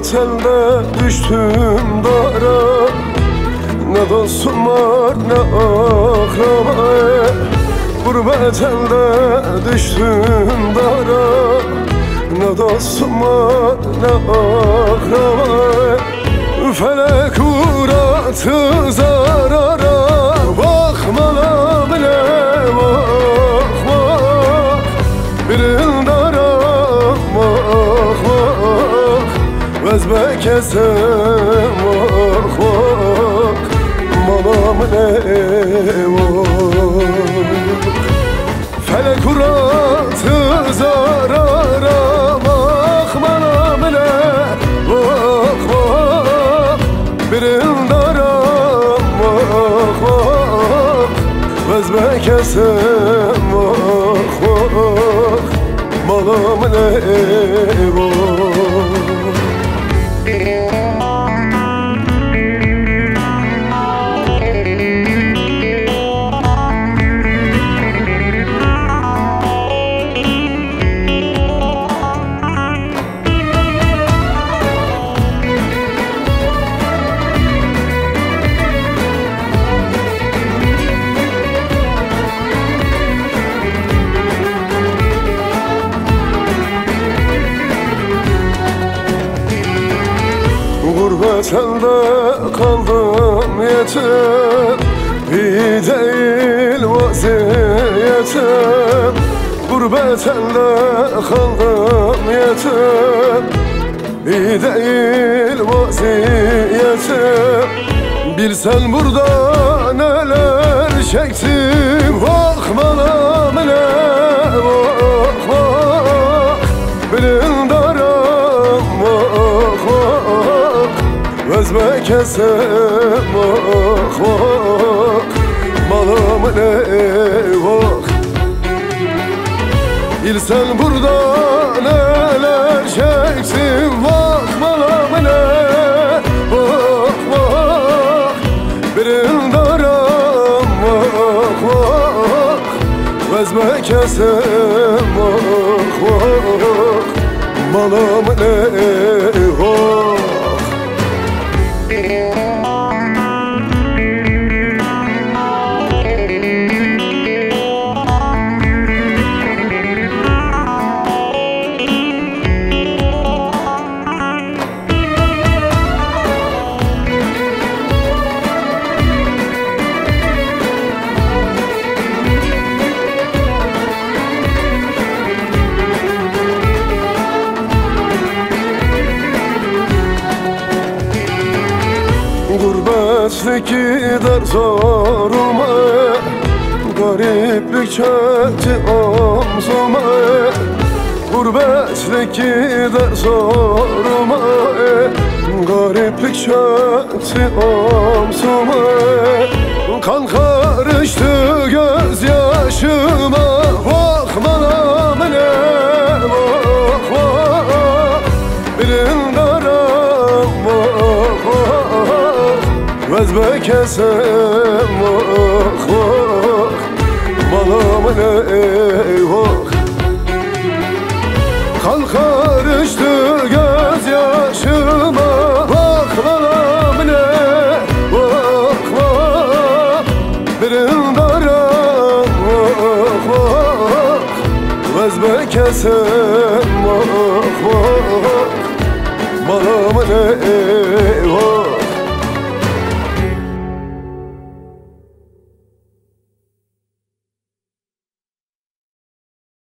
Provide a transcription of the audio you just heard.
Gurbet elde düştüm dara, ne dostum var ne akraba. Gurbet elde düştüm dara, ne dostum var ne akraba. Felek uğrattı zarara, bakmana bile bakma. Bir dara bak bak, vezbe kesem bak bak. Manam ne var? Felek uğrattı zarara, bakmana bile bak bak. Bir dara bak bak, vezbe kesem bak bak. Manam ne var? Gurbet elde kaldım yetim, iyi değil vaziyetim. Gurbet elde kaldım yetim, iyi değil vaziyetim. Bilsen burada neler çektim, bakmana bile bak bak. Bilin daram bak bak, vezbe kesem bak bak. Malım ne bak. Bilsen burada neler çektim, bak malım ne bak bak. Birin daram bak bak, vezbe kesem bak bak. Malım ne bak. Gurbetlik der zoruma, gariplik çöktü omzuma. Gurbetlik der zoruma, gariplik çöktü omzuma. Kan karıştı gözyaşıma, bakmana ne bak bak. Birin daram bak bak, vezbe kesem bak bak. Manam ne bak. Kan karıştı gözyaşıma, bak manam ne bak bak. Birin daram bak bak, vezbe kesem bak bak. Manam ne